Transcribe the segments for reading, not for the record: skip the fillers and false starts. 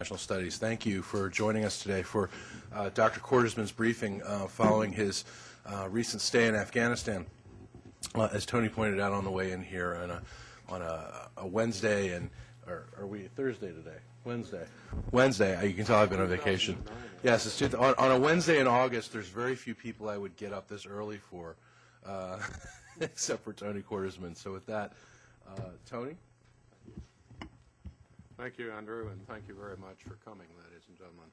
International Studies. Thank you for joining us today for Dr. Cordesman's briefing following his recent stay in Afghanistan. As Tony pointed out on the way in here on a Wednesday, and are we Thursday today? Wednesday. You can tell I've been on vacation. Yes, it's on a Wednesday in August. There's very few people I would get up this early for, except for Tony Cordesman. So with that, Tony. Thank you, Andrew, and thank you very much for coming, ladies and gentlemen.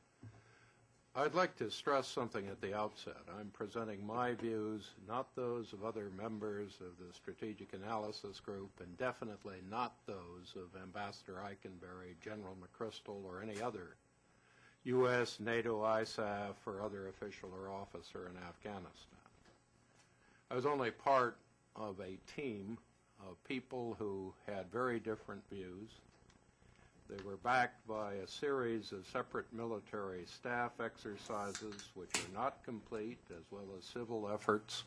I'd like to stress something at the outset. I'm presenting my views, not those of other members of the Strategic Analysis Group, and definitely not those of Ambassador Eikenberry, General McChrystal, or any other U.S., NATO, ISAF, or other official or officer in Afghanistan. I was only part of a team of people who had very different views. They were backed by a series of separate military staff exercises, which are not complete, as well as civil efforts.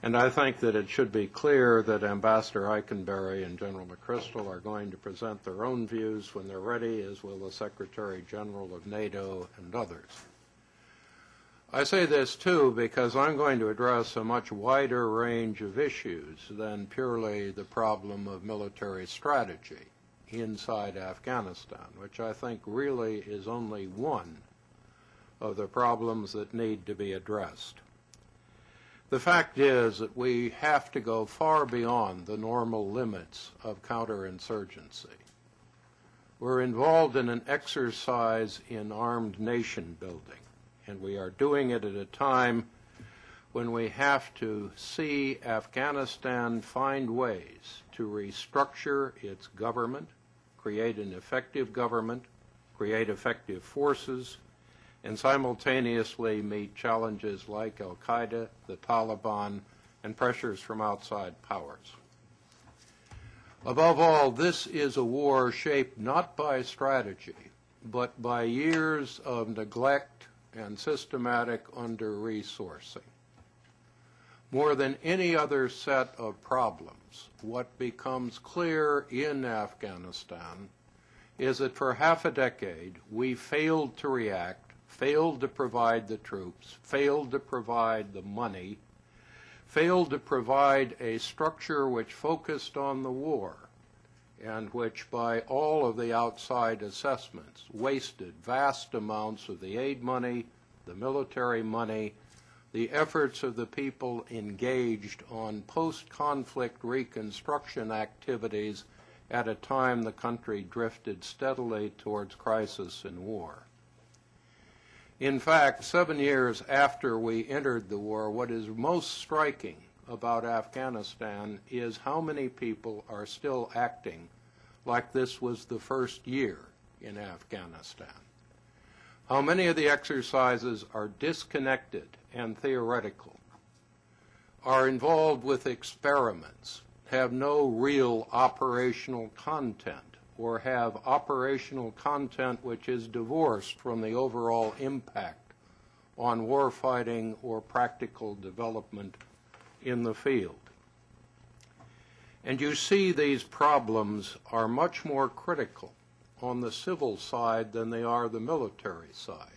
And I think that it should be clear that Ambassador Eikenberry and General McChrystal are going to present their own views when they're ready, as will the Secretary General of NATO and others. I say this, too, because I'm going to address a much wider range of issues than purely the problem of military strategy inside Afghanistan, which I think really is only one of the problems that need to be addressed. The fact is that we have to go far beyond the normal limits of counterinsurgency. We're involved in an exercise in armed nation building, and we are doing it at a time when we have to see Afghanistan find ways to restructure its government, create an effective government, create effective forces, and simultaneously meet challenges like Al-Qaeda, the Taliban, and pressures from outside powers. Above all, this is a war shaped not by strategy, but by years of neglect and systematic under-resourcing. More than any other set of problems, what becomes clear in Afghanistan is that for half a decade we failed to react, failed to provide the troops, failed to provide the money, failed to provide a structure which focused on the war, and which by all of the outside assessments wasted vast amounts of the aid money, the military money, the efforts of the people engaged on post-conflict reconstruction activities at a time the country drifted steadily towards crisis and war. In fact, 7 years after we entered the war, what is most striking about Afghanistan is how many people are still acting like this was the first year in Afghanistan. How many of the exercises are disconnected and theoretical, are involved with experiments, have no real operational content, or have operational content which is divorced from the overall impact on warfighting or practical development in the field. And you see these problems are much more critical on the civil side than they are the military side.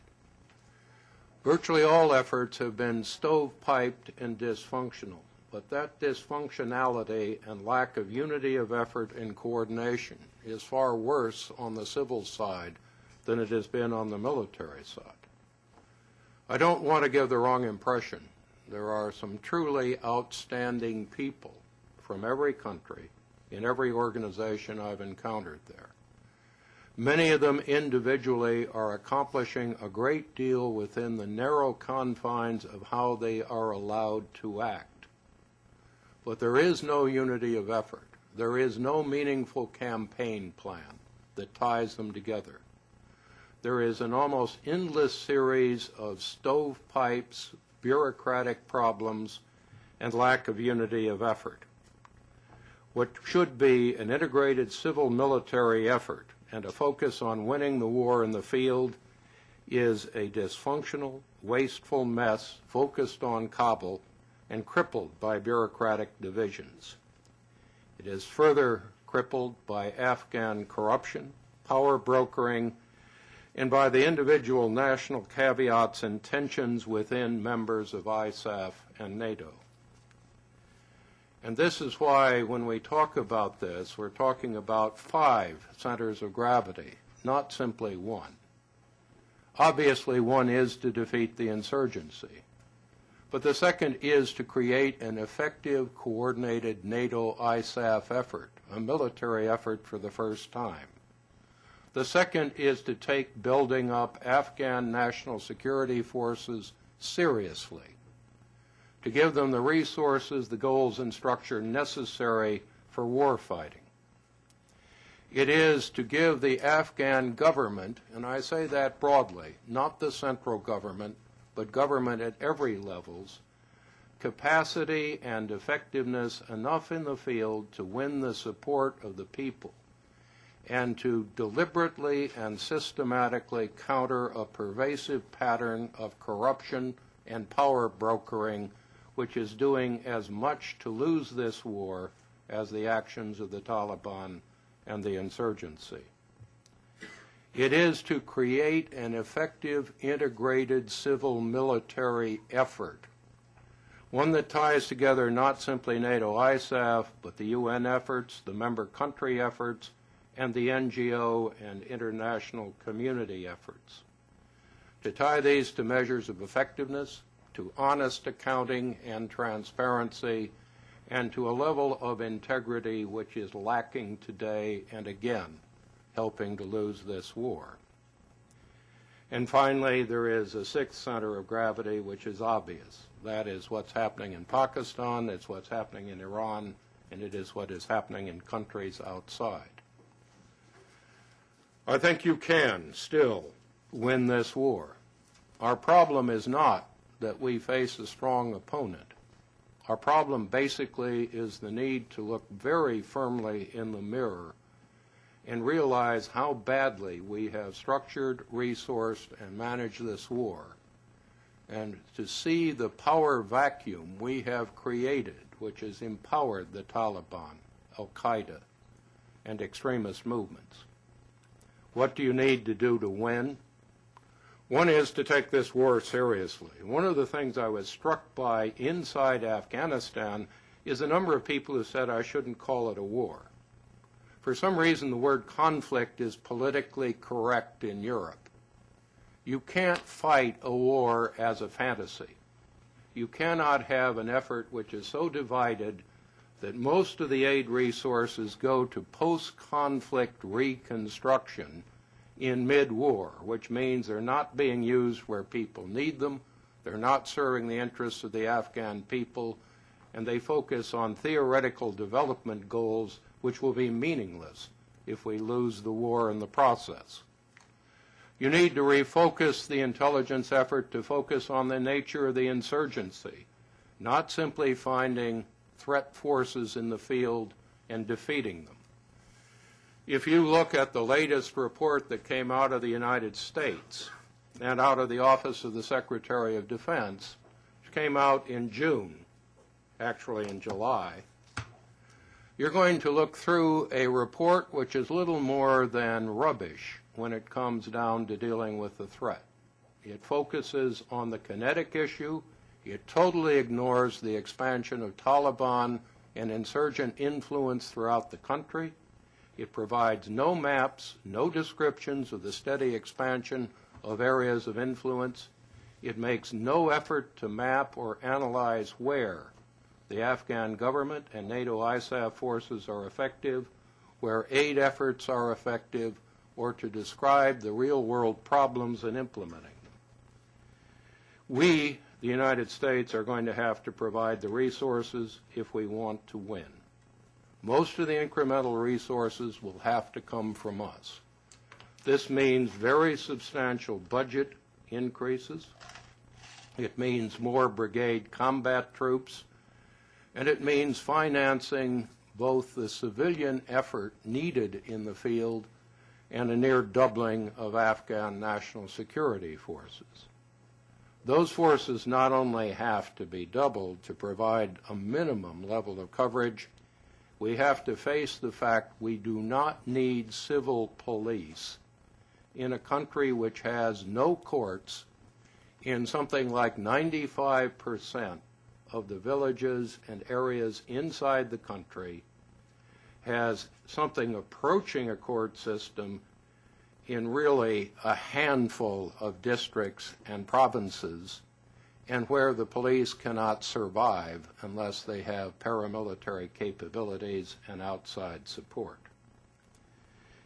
Virtually all efforts have been stovepiped and dysfunctional, but that dysfunctionality and lack of unity of effort and coordination is far worse on the civil side than it has been on the military side. I don't want to give the wrong impression. There are some truly outstanding people from every country in every organization I've encountered there. Many of them individually are accomplishing a great deal within the narrow confines of how they are allowed to act. But there is no unity of effort. There is no meaningful campaign plan that ties them together. There is an almost endless series of stovepipes, bureaucratic problems, and lack of unity of effort. What should be an integrated civil-military effort and a focus on winning the war in the field is a dysfunctional, wasteful mess focused on Kabul and crippled by bureaucratic divisions. It is further crippled by Afghan corruption, power brokering, and by the individual national caveats and tensions within members of ISAF and NATO. And this is why when we talk about this, we're talking about 5 centers of gravity, not simply one. Obviously, one is to defeat the insurgency, but the second is to create an effective, coordinated NATO-ISAF effort, a military effort for the first time. The second is to take building up Afghan national security forces seriously, to give them the resources, the goals, and structure necessary for warfighting. It is to give the Afghan government, and I say that broadly, not the central government, but government at every levels, capacity and effectiveness enough in the field to win the support of the people and to deliberately and systematically counter a pervasive pattern of corruption and power brokering which is doing as much to lose this war as the actions of the Taliban and the insurgency. It is to create an effective, integrated civil-military effort, one that ties together not simply NATO-ISAF, but the UN efforts, the member country efforts, and the NGO and international community efforts. To tie these to measures of effectiveness, to honest accounting and transparency, and to a level of integrity which is lacking today and again helping to lose this war. And finally, there is a 6th center of gravity which is obvious. That is what's happening in Pakistan, it's what's happening in Iran, and it is what is happening in countries outside. I think you can still win this war. Our problem is not that we face a strong opponent. Our problem basically is the need to look very firmly in the mirror and realize how badly we have structured, resourced, and managed this war, and to see the power vacuum we have created, which has empowered the Taliban, Al-Qaeda, and extremist movements. What do you need to do to win? One is to take this war seriously. One of the things I was struck by inside Afghanistan is the number of people who said I shouldn't call it a war. For some reason, the word conflict is politically correct in Europe. You can't fight a war as a fantasy. You cannot have an effort which is so divided that most of the aid resources go to post-conflict reconstruction in mid-war, which means they're not being used where people need them, they're not serving the interests of the Afghan people, and they focus on theoretical development goals which will be meaningless if we lose the war in the process. You need to refocus the intelligence effort to focus on the nature of the insurgency, not simply finding threat forces in the field and defeating them. If you look at the latest report that came out of the United States and out of the Office of the Secretary of Defense, which came out in June, actually in July, you're going to look through a report which is little more than rubbish when it comes down to dealing with the threat. It focuses on the kinetic issue. It totally ignores the expansion of Taliban and insurgent influence throughout the country. It provides no maps, no descriptions of the steady expansion of areas of influence. It makes no effort to map or analyze where the Afghan government and NATO ISAF forces are effective, where aid efforts are effective, or to describe the real-world problems in implementing them. We, the United States, are going to have to provide the resources if we want to win. Most of the incremental resources will have to come from us. This means very substantial budget increases. It means more brigade combat troops. And it means financing both the civilian effort needed in the field and a near doubling of Afghan national security forces. Those forces not only have to be doubled to provide a minimum level of coverage, we have to face the fact we do not need civil police in a country which has no courts in something like 95% of the villages and areas inside the country, has something approaching a court system in really a handful of districts and provinces, and where the police cannot survive unless they have paramilitary capabilities and outside support.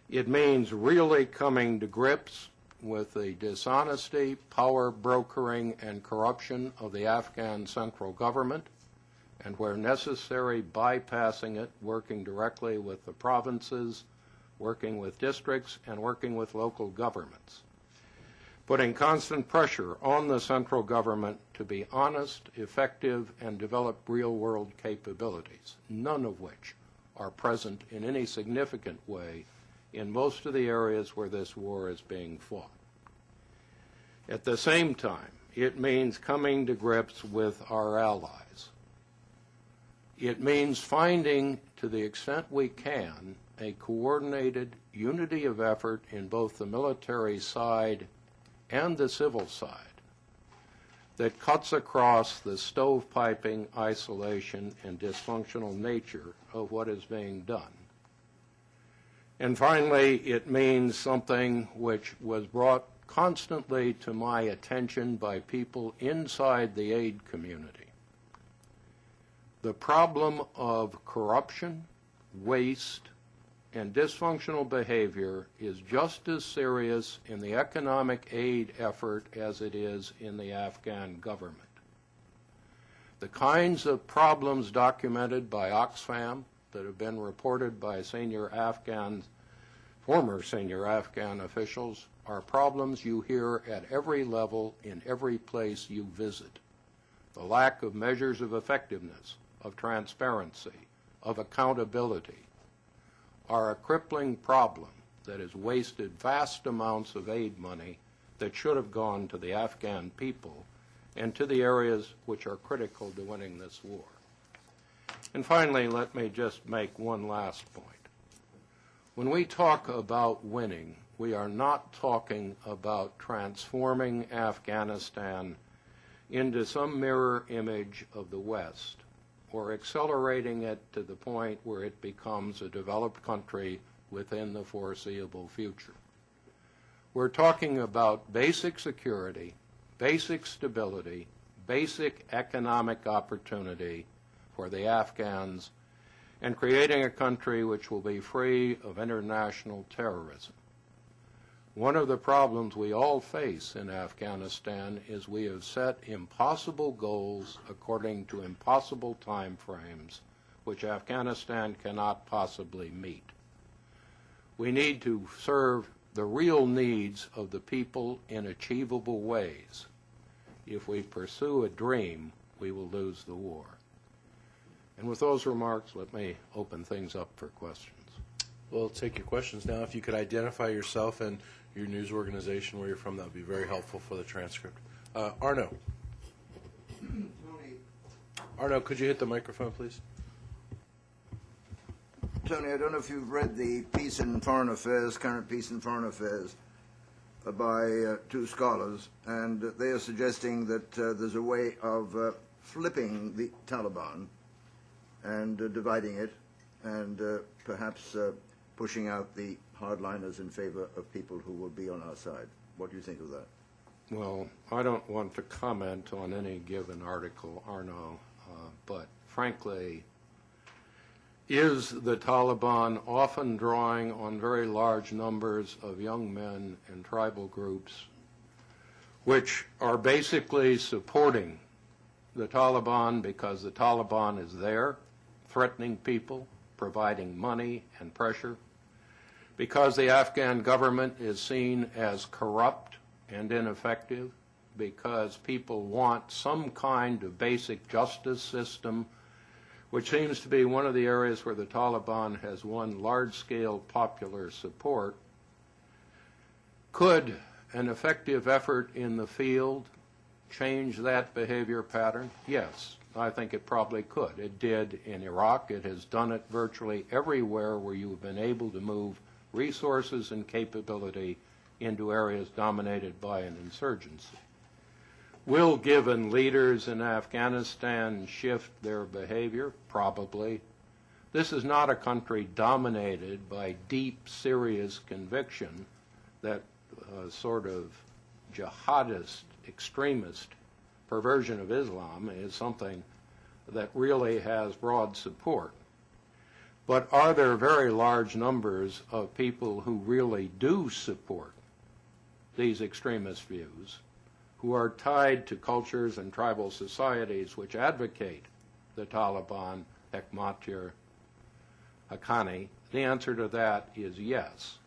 It means really coming to grips with the dishonesty, power brokering, and corruption of the Afghan central government, and where necessary, bypassing it, working directly with the provinces, working with districts, and working with local governments. Putting constant pressure on the central government to be honest, effective, and develop real-world capabilities, none of which are present in any significant way in most of the areas where this war is being fought. At the same time, it means coming to grips with our allies. It means finding, to the extent we can, a coordinated unity of effort in both the military side and the civil side that cuts across the stovepiping, isolation, and dysfunctional nature of what is being done. And finally, it means something which was brought constantly to my attention by people inside the aid community. The problem of corruption, waste, and dysfunctional behavior is just as serious in the economic aid effort as it is in the Afghan government. The kinds of problems documented by Oxfam that have been reported by former senior Afghan officials are problems you hear at every level in every place you visit. The lack of measures of effectiveness, of transparency, of accountability are a crippling problem that has wasted vast amounts of aid money that should have gone to the Afghan people and to the areas which are critical to winning this war. And finally, let me just make one last point. When we talk about winning, we are not talking about transforming Afghanistan into some mirror image of the West, or accelerating it to the point where it becomes a developed country within the foreseeable future. We're talking about basic security, basic stability, basic economic opportunity for the Afghans, and creating a country which will be free of international terrorism. One of the problems we all face in Afghanistan is we have set impossible goals according to impossible time frames, which Afghanistan cannot possibly meet. We need to serve the real needs of the people in achievable ways. If we pursue a dream, we will lose the war. And with those remarks, let me open things up for questions. We'll take your questions now. If you could identify yourself and your news organization where you're from, that would be very helpful for the transcript. Arno. Arno, could you hit the microphone, please? Tony, I don't know if you've read the Peace and Foreign Affairs, Current Peace and Foreign Affairs, by two scholars, and they are suggesting that there's a way of flipping the Taliban and dividing it, and perhaps pushing out the hardliners in favor of people who will be on our side. What do you think of that? Well, I don't want to comment on any given article, Arno, but frankly, is the Taliban often drawing on very large numbers of young men and tribal groups which are basically supporting the Taliban because the Taliban is there, threatening people, providing money and pressure, because the Afghan government is seen as corrupt and ineffective, because people want some kind of basic justice system, which seems to be one of the areas where the Taliban has won large-scale popular support. Could an effective effort in the field change that behavior pattern? Yes, I think it probably could. It did in Iraq. It has done it virtually everywhere where you've been able to move resources and capability into areas dominated by an insurgency. Will given leaders in Afghanistan shift their behavior? Probably. This is not a country dominated by deep, serious conviction that sort of jihadist, extremist perversion of Islam is something that really has broad support. But are there very large numbers of people who really do support these extremist views, who are tied to cultures and tribal societies which advocate the Taliban, Hekmatyar, Haqqani? The answer to that is yes.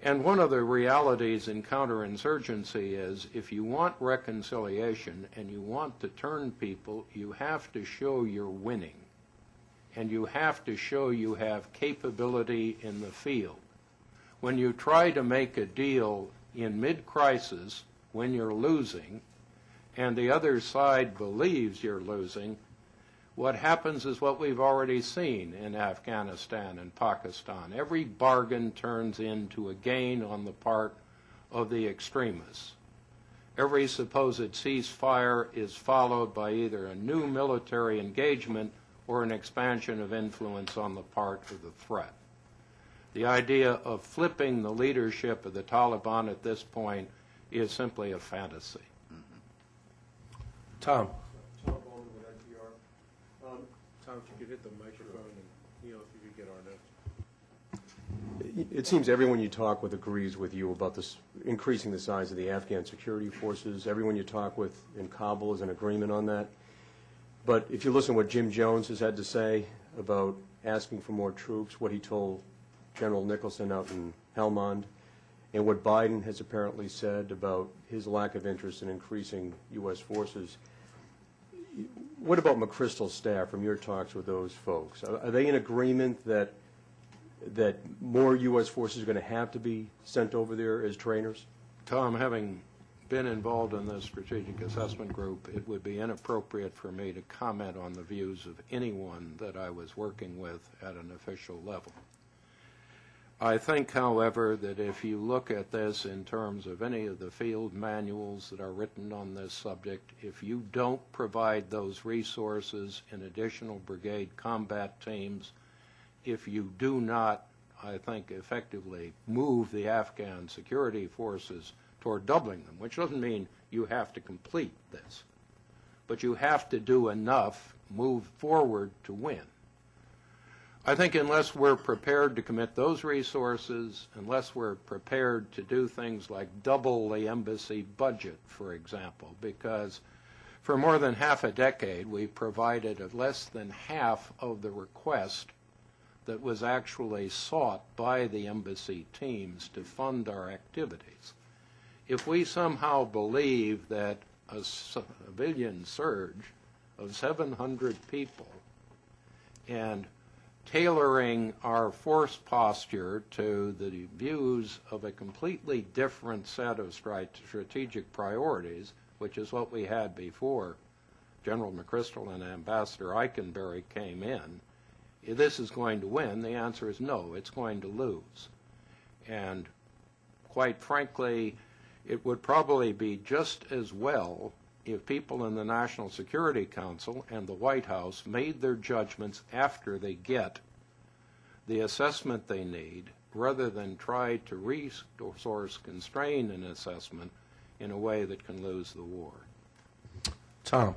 And one of the realities in counterinsurgency is if you want reconciliation and you want to turn people, you have to show you're winning. And you have to show you have capability in the field. When you try to make a deal in mid-crisis when you're losing and the other side believes you're losing, what happens is what we've already seen in Afghanistan and Pakistan. Every bargain turns into a gain on the part of the extremists. Every supposed ceasefire is followed by either a new military engagement or an expansion of influence on the part of the threat. The idea of flipping the leadership of the Taliban at this point is simply a fantasy. Tom. Tom Bowman with NPR. Tom, if you could hit the microphone and, Neil, if you could get our notes. It seems everyone you talk with agrees with you about this increasing the size of the Afghan security forces. Everyone you talk with in Kabul is in agreement on that. But if you listen to what Jim Jones has had to say about asking for more troops, what he told General Nicholson out in Helmand, and what Biden has apparently said about his lack of interest in increasing U.S. forces, what about McChrystal's staff from your talks with those folks? Are they in agreement that more U.S. forces are going to have to be sent over there as trainers? Tom, having been involved in the strategic assessment group, it would be inappropriate for me to comment on the views of anyone that I was working with at an official level. I think, however, that if you look at this in terms of any of the field manuals that are written on this subject, if you don't provide those resources in additional brigade combat teams, if you do not, I think, effectively move the Afghan security forces toward doubling them, which doesn't mean you have to complete this, but you have to do enough, move forward to win. I think unless we're prepared to commit those resources, unless we're prepared to do things like double the embassy budget, for example, because for more than half a decade we provided less than half of the request that was actually sought by the embassy teams to fund our activities. If we somehow believe that a civilian surge of 700 people and tailoring our force posture to the views of a completely different set of strategic priorities, which is what we had before General McChrystal and Ambassador Eikenberry came in, if this is going to win, the answer is no, it's going to lose. And quite frankly, it would probably be just as well if people in the National Security Council and the White House made their judgments after they get the assessment they need, rather than try to resource constrain an assessment in a way that can lose the war. Tom.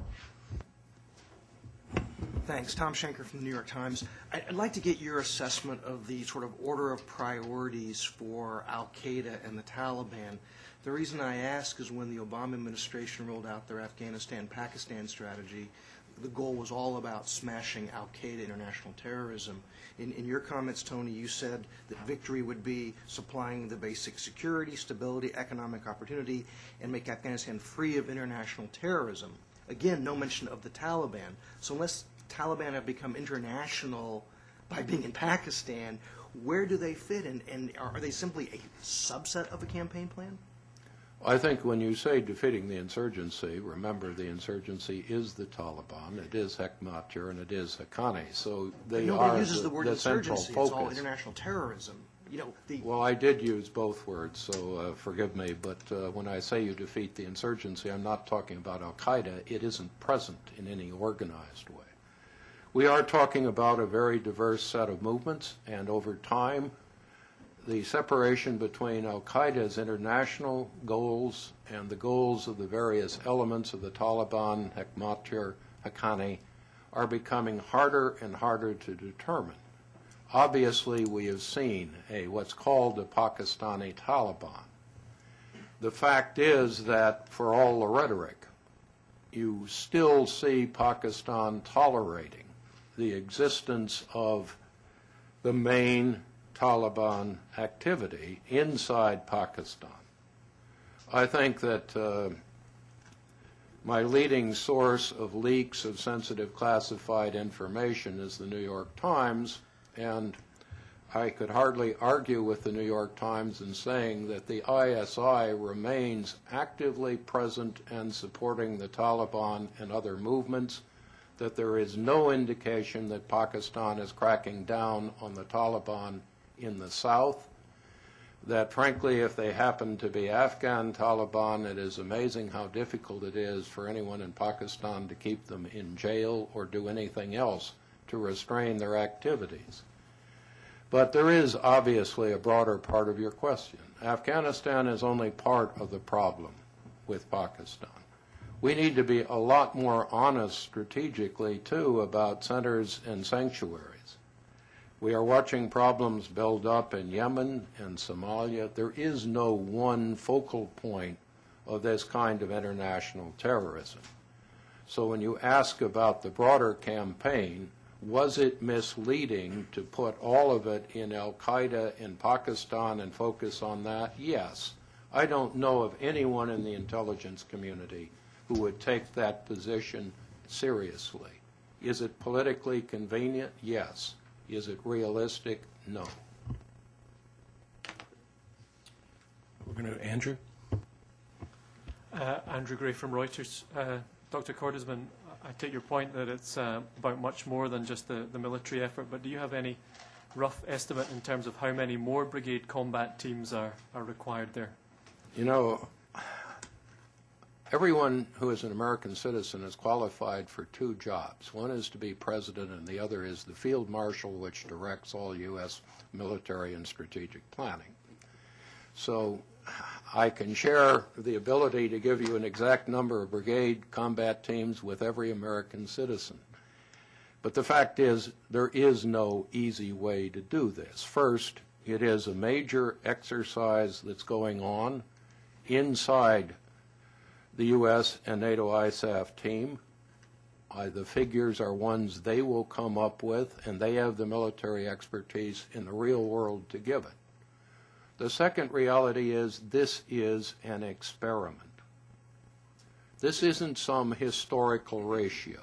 Thanks. Tom Schenker from the New York Times. I'd like to get your assessment of the sort of order of priorities for al-Qaeda and the Taliban. The reason I ask is when the Obama administration rolled out their Afghanistan-Pakistan strategy, the goal was all about smashing al-Qaeda, international terrorism. In your comments, Tony, you said that victory would be supplying the basic security, stability, economic opportunity, and make Afghanistan free of international terrorism. Again, no mention of the Taliban. So unless Taliban have become international by being in Pakistan, where do they fit in? And are they simply a subset of a campaign plan? I think when you say defeating the insurgency, remember the insurgency is the Taliban, it is Hekmatyar, and it is Haqqani. So they are uses the word the central insurgency. focus. It's all international terrorism. Well, I did use both words, so forgive me, but when I say you defeat the insurgency, I'm not talking about al-Qaeda. It isn't present in any organized way. We are talking about a very diverse set of movements, and over time, the separation between al-Qaeda's international goals and the goals of the various elements of the Taliban, Hekmatyar, Haqqani, are becoming harder and harder to determine. Obviously, we have seen what's called the Pakistani Taliban. The fact is that, for all the rhetoric, you still see Pakistan tolerating the existence of the main Taliban activity inside Pakistan. I think that my leading source of leaks of sensitive classified information is the New York Times, and I could hardly argue with the New York Times in saying that the ISI remains actively present and supporting the Taliban and other movements, that there is no indication that Pakistan is cracking down on the Taliban in the south, that frankly if they happen to be Afghan Taliban, it is amazing how difficult it is for anyone in Pakistan to keep them in jail or do anything else to restrain their activities. But there is obviously a broader part of your question. Afghanistan is only part of the problem with Pakistan. We need to be a lot more honest strategically, too, about centers and sanctuaries. We are watching problems build up in Yemen and Somalia. There is no one focal point of this kind of international terrorism. So when you ask about the broader campaign, was it misleading to put all of it in al-Qaeda in Pakistan and focus on that? Yes. I don't know of anyone in the intelligence community who would take that position seriously. Is it politically convenient? Yes. Is it realistic? No. We're going to Andrew. Andrew Gray from Reuters. Dr. Cordesman, I take your point that it's about much more than just the military effort, but do you have any rough estimate in terms of how many more brigade combat teams are required there? You know, everyone who is an American citizen is qualified for two jobs. One is to be president, and the other is the field marshal, which directs all U.S. military and strategic planning. So I can share the ability to give you an exact number of brigade combat teams with every American citizen. But the fact is, there is no easy way to do this. First, it is a major exercise that's going on inside the U.S. and NATO ISAF team. The figures are ones they will come up with, and they have the military expertise in the real world to give it. The second reality is this is an experiment. This isn't some historical ratio.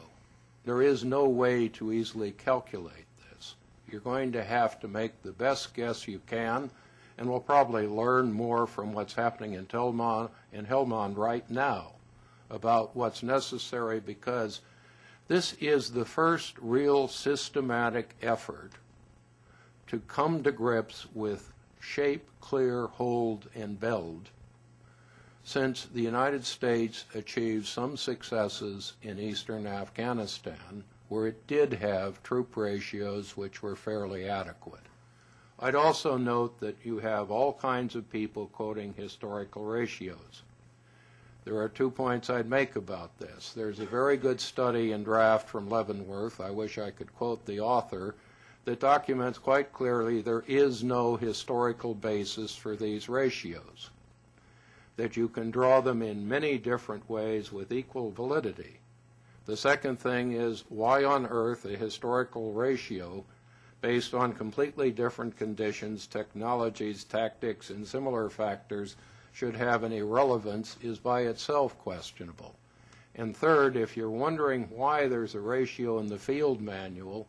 There is no way to easily calculate this. You're going to have to make the best guess you can, and we'll probably learn more from what's happening in Helmand right now about what's necessary, because this is the first real systematic effort to come to grips with shape, clear, hold, and build since the United States achieved some successes in eastern Afghanistan, where it did have troop ratios which were fairly adequate. I'd also note that you have all kinds of people quoting historical ratios. There are 2 points I'd make about this. There's a very good study and draft from Leavenworth, I wish I could quote the author, that documents quite clearly there is no historical basis for these ratios, that you can draw them in many different ways with equal validity. The second thing is, why on earth a historical ratio based on completely different conditions, technologies, tactics, and similar factors should have any relevance is by itself questionable. And third, if you're wondering why there's a ratio in the field manual,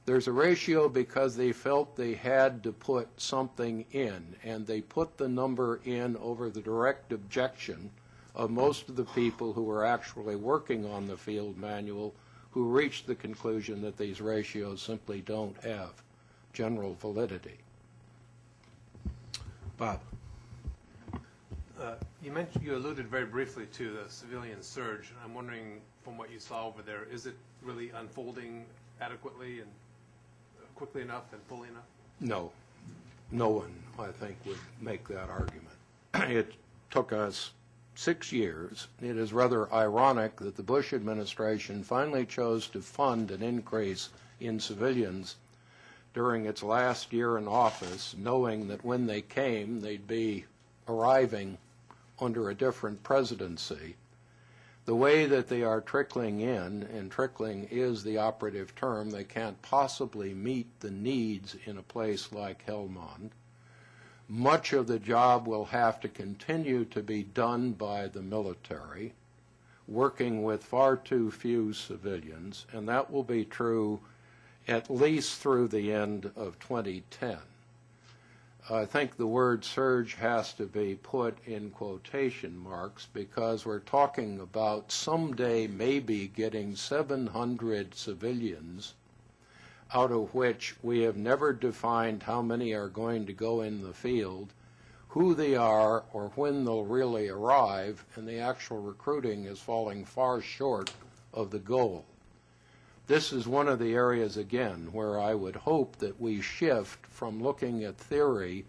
there's a ratio because they felt they had to put something in, and they put the number in over the direct objection of most of the people who were actually working on the field manual, who reached the conclusion that these ratios simply don't have general validity. Bob. You alluded very briefly to the civilian surge. I'm wondering, from what you saw over there, is it really unfolding adequately and quickly enough and fully enough? No. No one, I think, would make that argument. It took us 6 years. It is rather ironic that the Bush administration finally chose to fund an increase in civilians during its last year in office, knowing that when they came, they'd be arriving under a different presidency. The way that they are trickling in, and trickling is the operative term, they can't possibly meet the needs in a place like Helmand. Much of the job will have to continue to be done by the military, working with far too few civilians, and that will be true at least through the end of 2010. I think the word surge has to be put in quotation marks because we're talking about someday maybe getting 700 civilians, out of which we have never defined how many are going to go in the field, who they are, or when they'll really arrive, and the actual recruiting is falling far short of the goal. This is one of the areas, again, where I would hope that we shift from looking at theory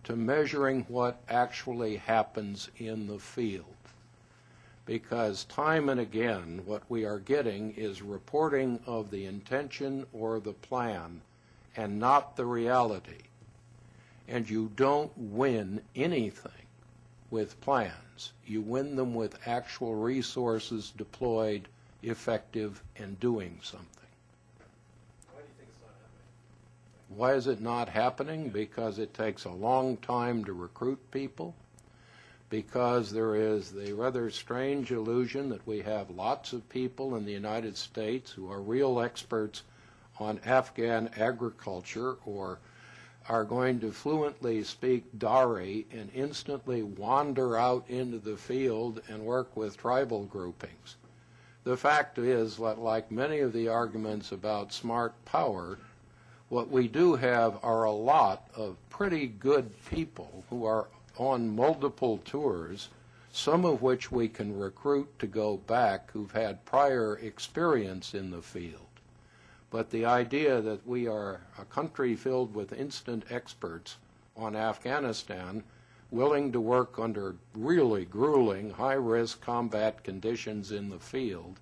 to measuring what actually happens in the field. Because time and again, what we are getting is reporting of the intention or the plan and not the reality. And you don't win anything with plans. You win them with actual resources deployed, effective, and doing something. Why do you think it's not happening? Why is it not happening? Because it takes a long time to recruit people, because there is the rather strange illusion that we have lots of people in the United States who are real experts on Afghan agriculture or are going to fluently speak Dari and instantly wander out into the field and work with tribal groupings. The fact is that, like many of the arguments about smart power, what we do have are a lot of pretty good people who are on multiple tours, some of which we can recruit to go back who've had prior experience in the field. But the idea that we are a country filled with instant experts on Afghanistan, willing to work under really grueling, high-risk combat conditions in the field,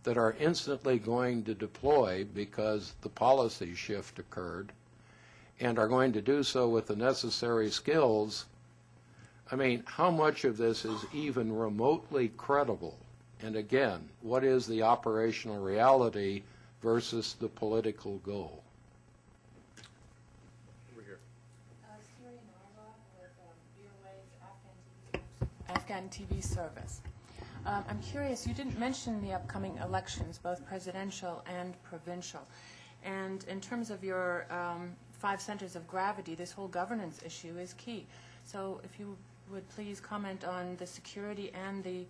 that are instantly going to deploy because the policy shift occurred, and are going to do so with the necessary skills. I mean, how much of this is even remotely credible? And again, what is the operational reality versus the political goal? Over here. Siri Narva with VOA's Afghan TV service. I'm curious, you didn't mention the upcoming elections, both presidential and provincial. And in terms of your 5 centers of gravity, this whole governance issue is key. So if you would please comment on the security and the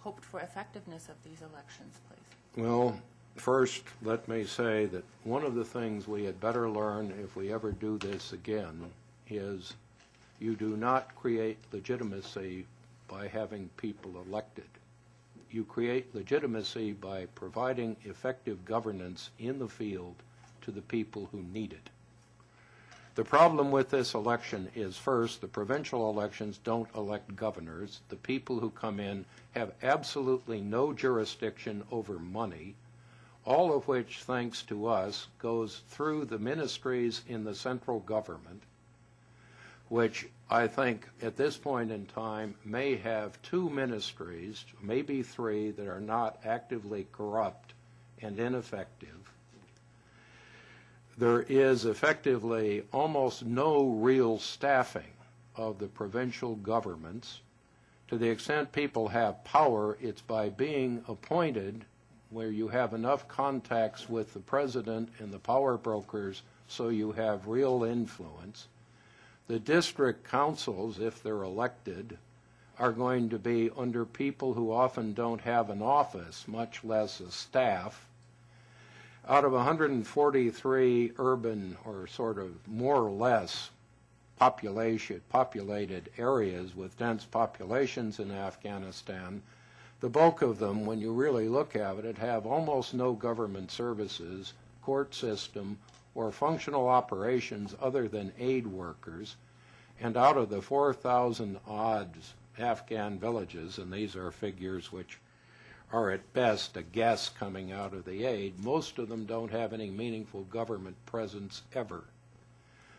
hoped for effectiveness of these elections, please. Well, first, let me say that one of the things we had better learn if we ever do this again is you do not create legitimacy by having people elected. You create legitimacy by providing effective governance in the field to the people who need it. The problem with this election is, first, the provincial elections don't elect governors. The people who come in have absolutely no jurisdiction over money, all of which, thanks to us, goes through the ministries in the central government, which I think at this point in time may have 2 ministries, maybe 3, that are not actively corrupt and ineffective. There is effectively almost no real staffing of the provincial governments. To the extent people have power, it's by being appointed where you have enough contacts with the president and the power brokers so you have real influence. The district councils, if they're elected, are going to be under people who often don't have an office, much less a staff. Out of 143 urban, or sort of more or less populated areas with dense populations in Afghanistan, the bulk of them, when you really look at it, have almost no government services, court system, or functional operations other than aid workers. And out of the 4,000 odd Afghan villages, and these are figures which are at best a guess coming out of the aid, most of them don't have any meaningful government presence ever.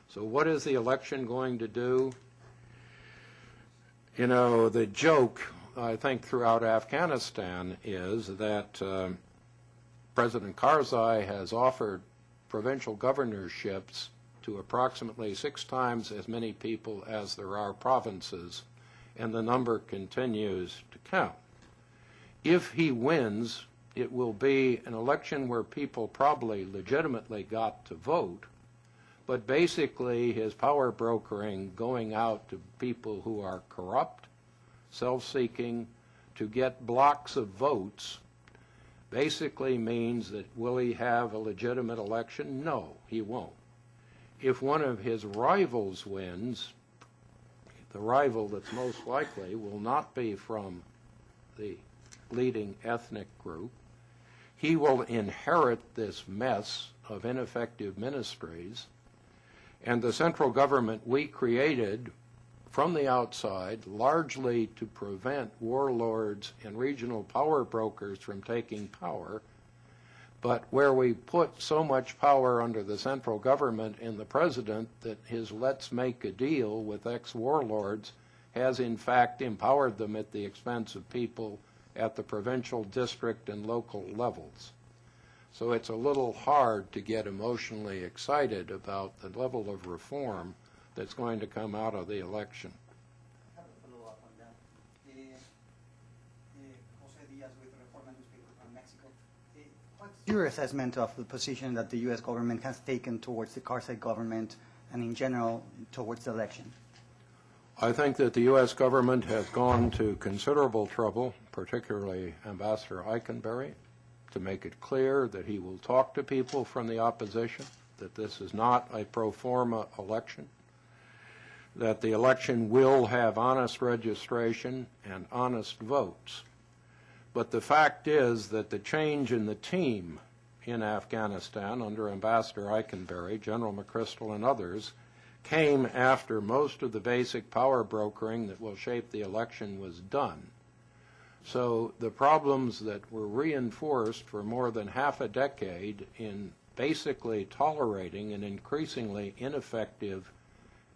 So what is the election going to do? You know, the joke, I think, throughout Afghanistan is that President Karzai has offered provincial governorships to approximately 6 times as many people as there are provinces, and the number continues to count. If he wins, it will be an election where people probably legitimately got to vote, but basically his power brokering going out to people who are corrupt, self-seeking, to get blocks of votes basically means that will he have a legitimate election? No, he won't. If one of his rivals wins, the rival that's most likely will not be from the leading ethnic group. He will inherit this mess of ineffective ministries, and the central government we created from the outside largely to prevent warlords and regional power brokers from taking power, but where we put so much power under the central government and the president that his let's make a deal with ex-warlords has in fact empowered them at the expense of people at the provincial, district, and local levels. So it's a little hard to get emotionally excited about the level of reform that's going to come out of the election. I have a follow-up on that. Jose Diaz with Reforma newspaper from Mexico. What's your assessment of the position that the U.S. government has taken towards the Karzai government and in general towards the election? I think that the U.S. government has gone to considerable trouble, particularly Ambassador Eikenberry, to make it clear that he will talk to people from the opposition, that this is not a pro forma election, that the election will have honest registration and honest votes. But the fact is that the change in the team in Afghanistan under Ambassador Eikenberry, General McChrystal, and others came after most of the basic power brokering that will shape the election was done. So the problems that were reinforced for more than half a decade in basically tolerating an increasingly ineffective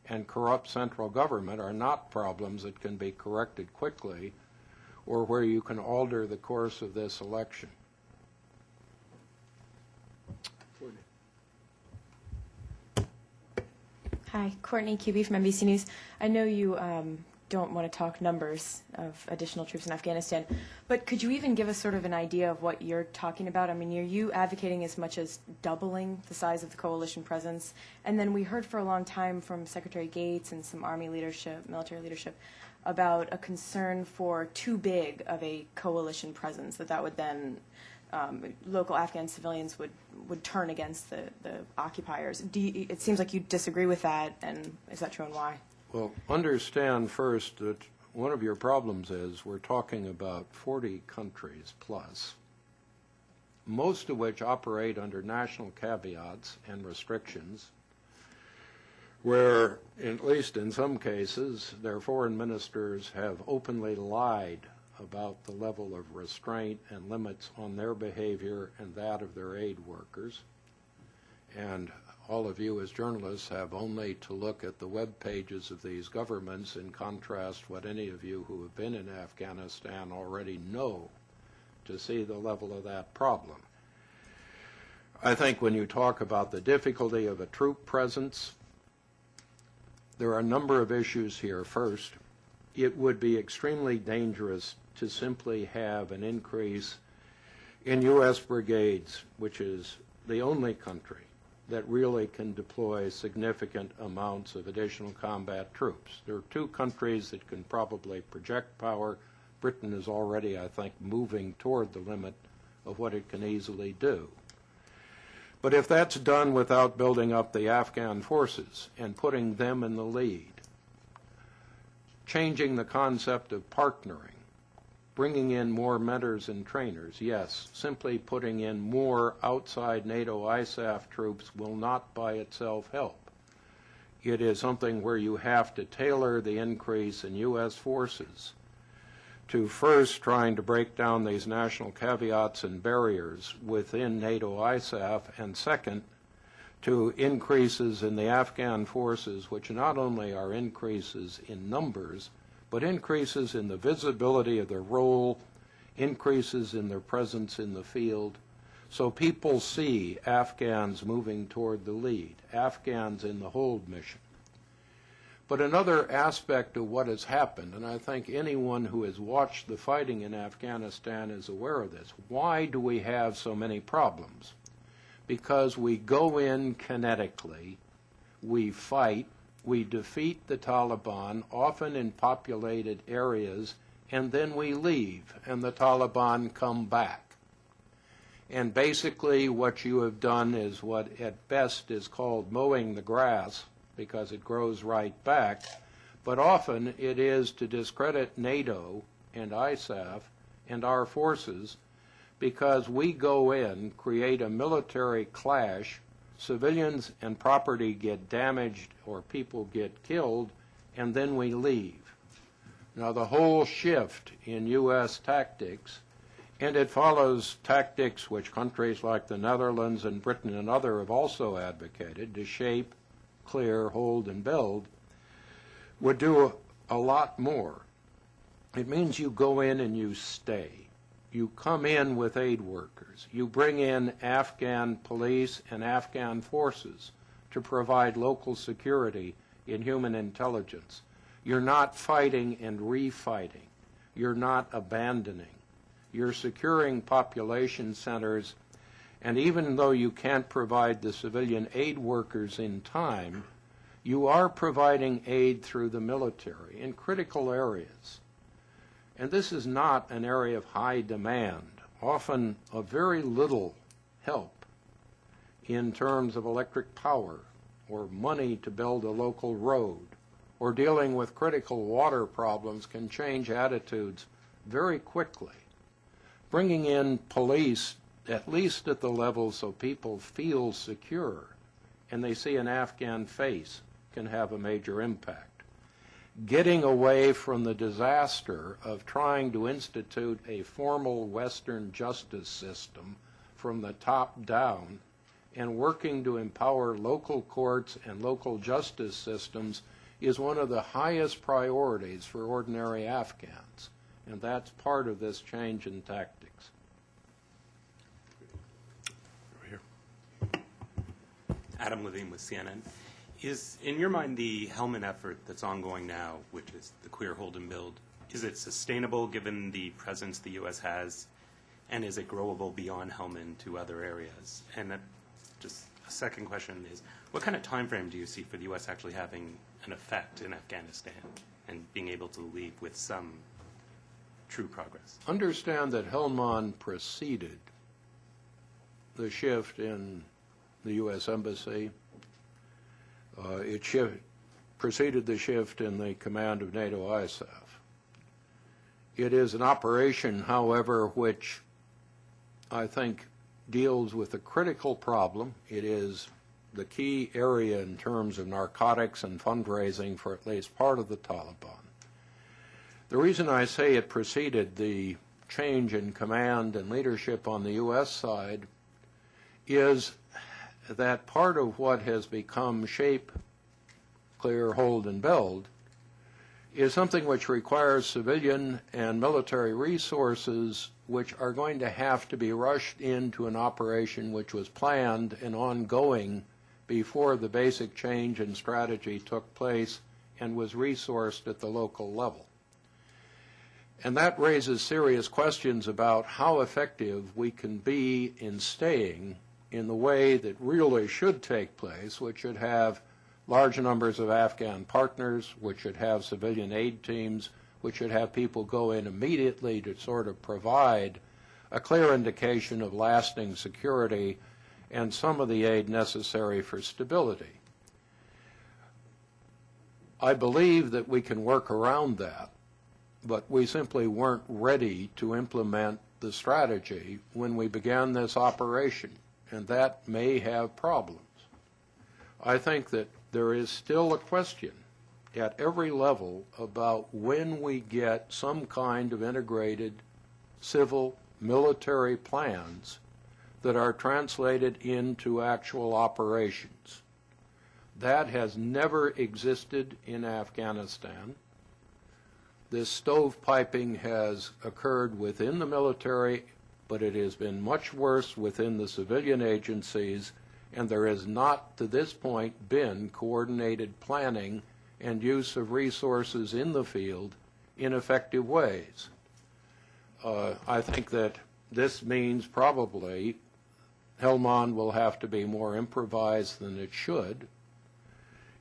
and corrupt central government are not problems that can be corrected quickly or where you can alter the course of this election. Hi, Courtney Kuby from NBC News. I know you don't want to talk numbers of additional troops in Afghanistan, but could you even give us sort of an idea of what you're talking about? I mean, are you advocating as much as doubling the size of the coalition presence? And then we heard for a long time from Secretary Gates and some Army leadership, military leadership, about a concern for too big of a coalition presence, that would then local Afghan civilians would turn against the occupiers. It seems like you disagree with that, and is that true, and why? Well, understand first that one of your problems is we're talking about 40 countries plus, most of which operate under national caveats and restrictions, where, at least in some cases, their foreign ministers have openly lied about the level of restraint and limits on their behavior and that of their aid workers. And all of you as journalists have only to look at the web pages of these governments and contrast what any of you who have been in Afghanistan already know to see the level of that problem. I think when you talk about the difficulty of a troop presence, there are a number of issues here. First, it would be extremely dangerous to simply have an increase in U.S. brigades, which is the only country that really can deploy significant amounts of additional combat troops. There are 2 countries that can probably project power. Britain is already, I think, moving toward the limit of what it can easily do. But if that's done without building up the Afghan forces and putting them in the lead, changing the concept of partnering, bringing in more mentors and trainers, yes, simply putting in more outside NATO ISAF troops will not by itself help. It is something where you have to tailor the increase in U.S. forces to first trying to break down these national caveats and barriers within NATO ISAF, and second, to increases in the Afghan forces, which not only are increases in numbers, but increases in the visibility of their role, increases in their presence in the field. So people see Afghans moving toward the lead, Afghans in the hold mission. But another aspect of what has happened, and I think anyone who has watched the fighting in Afghanistan is aware of this, why do we have so many problems? Because we go in kinetically, we fight, we defeat the Taliban, often in populated areas, and then we leave, and the Taliban come back. And basically what you have done is what at best is called mowing the grass, because it grows right back, but often it is to discredit NATO and ISAF and our forces, because we go in, create a military clash, civilians and property get damaged or people get killed, and then we leave. Now the whole shift in U.S. tactics, and it follows tactics which countries like the Netherlands and Britain and others have also advocated, to shape, clear, hold, and build, would do a lot more. It means you go in and you stay. You come in with aid workers. You bring in Afghan police and Afghan forces to provide local security in human intelligence. You're not fighting and refighting. You're not abandoning. You're securing population centers, and even though you can't provide the civilian aid workers in time, you are providing aid through the military in critical areas. And this is not an area of high demand, often of very little help in terms of electric power or money to build a local road, or dealing with critical water problems can change attitudes very quickly. Bringing in police, at least at the level so people feel secure and they see an Afghan face, can have a major impact. Getting away from the disaster of trying to institute a formal Western justice system from the top down and working to empower local courts and local justice systems is one of the highest priorities for ordinary Afghans, and that's part of this change in tactics. Adam Levine with CNN. Is, in your mind, the Helmand effort that's ongoing now, which is the clear, hold, and build, is it sustainable given the presence the U.S. has, and is it growable beyond Helmand to other areas? And just a second question is, what kind of time frame do you see for the U.S. actually having an effect in Afghanistan and being able to leave with some true progress? Understand that Helmand preceded the shift in the U.S. Embassy. It preceded the shift in the command of NATO ISAF. It is an operation, however, which I think deals with a critical problem. It is the key area in terms of narcotics and fundraising for at least part of the Taliban. The reason I say it preceded the change in command and leadership on the U.S. side is that part of what has become shape, clear, hold, and build is something which requires civilian and military resources which are going to have to be rushed into an operation which was planned and ongoing before the basic change in strategy took place and was resourced at the local level. And that raises serious questions about how effective we can be in staying in the way that really should take place, which should have large numbers of Afghan partners, which should have civilian aid teams, which should have people go in immediately to sort of provide a clear indication of lasting security, and some of the aid necessary for stability. I believe that we can work around that, but we simply weren't ready to implement the strategy when we began this operation, and that may have problems. I think that there is still a question at every level about when we get some kind of integrated civil military plans that are translated into actual operations. That has never existed in Afghanistan. This stovepiping has occurred within the military, but it has been much worse within the civilian agencies, and there has not, to this point, been coordinated planning and use of resources in the field in effective ways. I think that this means probably Helmand will have to be more improvised than it should.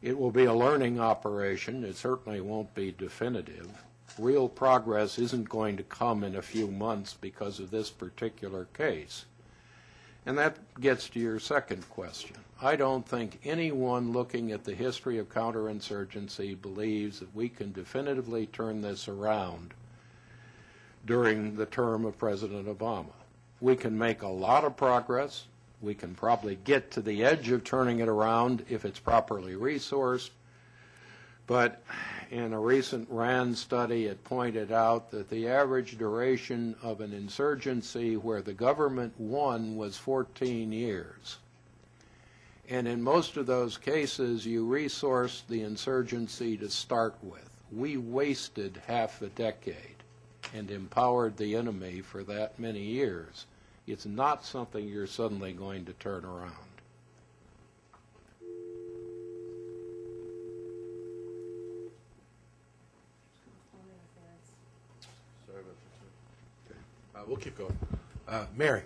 It will be a learning operation. It certainly won't be definitive. Real progress isn't going to come in a few months because of this particular case. And that gets to your second question. I don't think anyone looking at the history of counterinsurgency believes that we can definitively turn this around during the term of President Obama. We can make a lot of progress. We can probably get to the edge of turning it around if it's properly resourced. But in a recent RAND study, it pointed out that the average duration of an insurgency where the government won was 14 years. And in most of those cases, you resourced the insurgency to start with. We wasted half a decade and empowered the enemy for that many years. It's not something you're suddenly going to turn around. We'll keep going. Mary.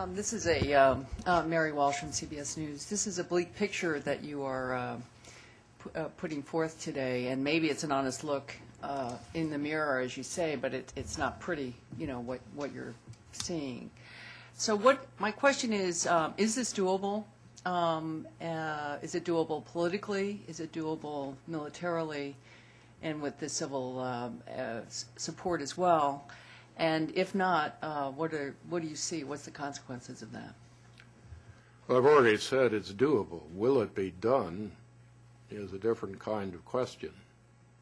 This is Mary Walsh from CBS News. This is a bleak picture that you are putting forth today, and maybe it's an honest look in the mirror, as you say, but it's not pretty, you know, what you're seeing. So my question is this doable? Is it doable politically? Is it doable militarily? And with the civil support as well? And if not, what do you see? What's the consequences of that? Well, I've already said it's doable. Will it be done is a different kind of question.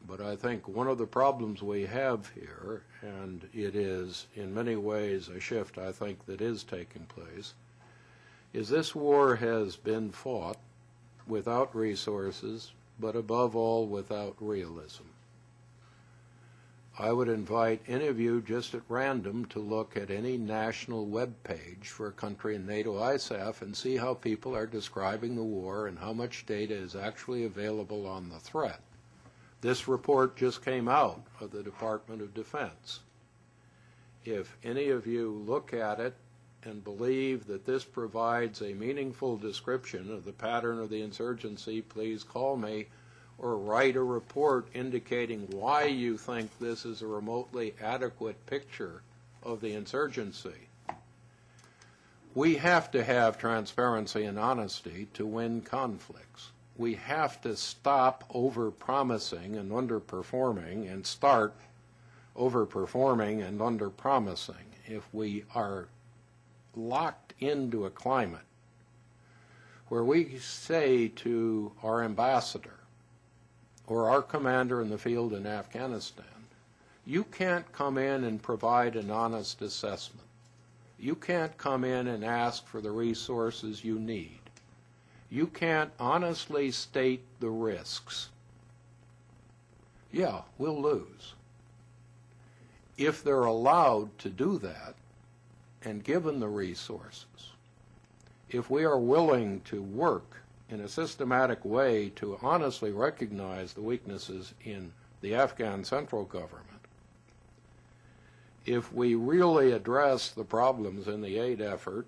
But I think one of the problems we have here, and it is in many ways a shift I think that is taking place, is this war has been fought without resources, but above all without realism. I would invite any of you just at random to look at any national web page for a country in NATO ISAF and see how people are describing the war and how much data is actually available on the threat. This report just came out of the Department of Defense. If any of you look at it and believe that this provides a meaningful description of the pattern of the insurgency, please call me or write a report indicating why you think this is a remotely adequate picture of the insurgency. We have to have transparency and honesty to win conflicts. We have to stop over-promising and underperforming and start over-performing and under-promising. If we are locked into a climate where we say to our ambassador or our commander in the field in Afghanistan, you can't come in and provide an honest assessment. You can't come in and ask for the resources you need. You can't honestly state the risks. Yeah, we'll lose. If they're allowed to do that and given the resources, if we are willing to work in a systematic way to honestly recognize the weaknesses in the Afghan central government, if we really address the problems in the aid effort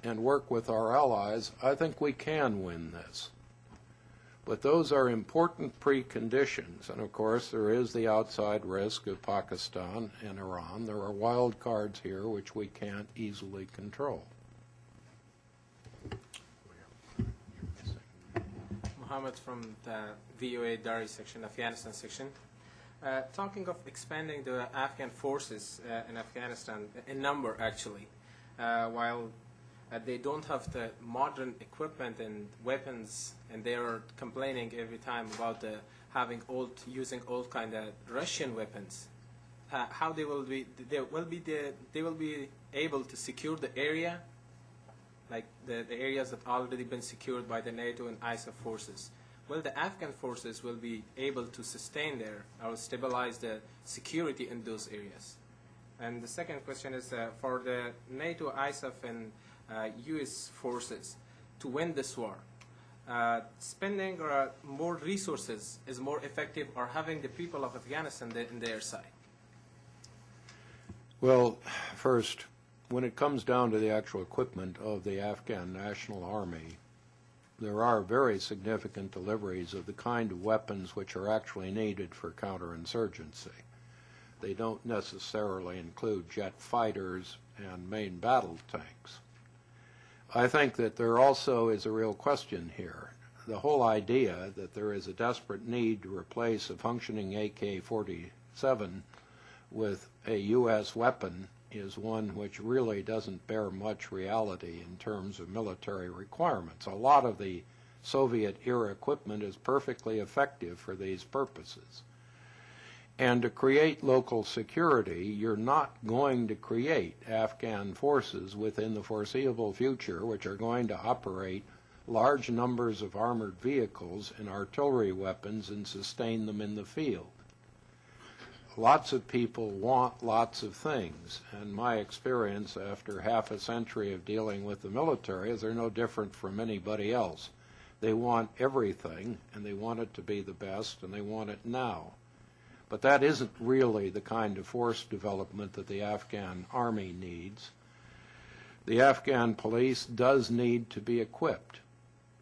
and work with our allies, I think we can win this. But those are important preconditions, and of course there is the outside risk of Pakistan and Iran. There are wild cards here which we can't easily control. Mohammed from the VOA Dari section, Afghanistan section. Talking of expanding the Afghan forces in Afghanistan, in number actually, while they don't have the modern equipment and weapons, and they are complaining every time about using old kind of Russian weapons. How they will be able to secure the area, like the areas that already been secured by the NATO and ISAF forces. Will the Afghan forces will be able to sustain there or stabilize the security in those areas? And the second question is for the NATO, ISAF, and U.S. forces to win this war, spending more resources is more effective, or having the people of Afghanistan in their side? Well, first, when it comes down to the actual equipment of the Afghan National Army, there are very significant deliveries of the kind of weapons which are actually needed for counterinsurgency. They don't necessarily include jet fighters and main battle tanks. I think that there also is a real question here. The whole idea that there is a desperate need to replace a functioning AK-47 with a U.S. weapon is one which really doesn't bear much reality in terms of military requirements. A lot of the Soviet-era equipment is perfectly effective for these purposes. And to create local security, you're not going to create Afghan forces within the foreseeable future which are going to operate large numbers of armored vehicles and artillery weapons and sustain them in the field. Lots of people want lots of things, and my experience after half a century of dealing with the military is they're no different from anybody else. They want everything, and they want it to be the best, and they want it now. But that isn't really the kind of force development that the Afghan army needs. The Afghan police does need to be equipped.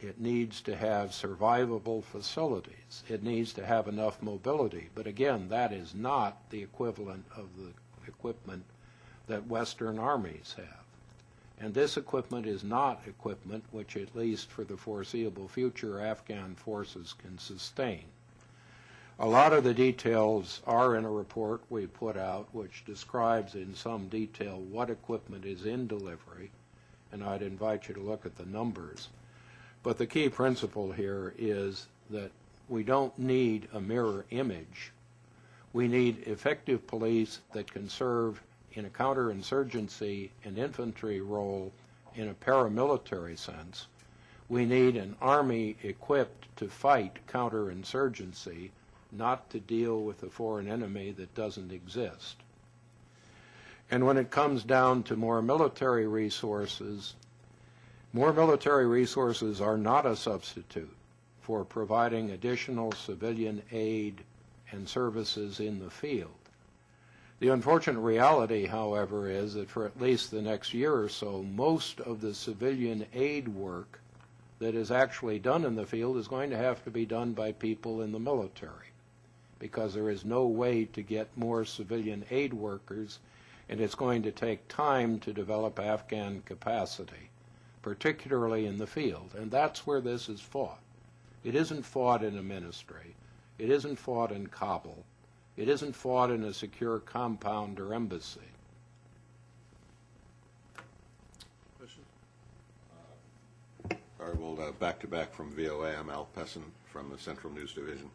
It needs to have survivable facilities. It needs to have enough mobility. But again, that is not the equivalent of the equipment that Western armies have. And this equipment is not equipment which, at least for the foreseeable future, Afghan forces can sustain. A lot of the details are in a report we put out which describes in some detail what equipment is in delivery, and I'd invite you to look at the numbers. But the key principle here is that we don't need a mirror image. We need effective police that can serve in a counterinsurgency and infantry role in a paramilitary sense. We need an army equipped to fight counterinsurgency, not to deal with a foreign enemy that doesn't exist. And when it comes down to more military resources are not a substitute for providing additional civilian aid and services in the field. The unfortunate reality, however, is that for at least the next year or so, most of the civilian aid work that is actually done in the field is going to have to be done by people in the military, because there is no way to get more civilian aid workers, and it's going to take time to develop Afghan capacity, particularly in the field. And that's where this is fought. It isn't fought in a ministry. It isn't fought in Kabul. It isn't fought in a secure compound or embassy. All right, well, back to back from VOA. I'm Al Pessin from the Central News Division.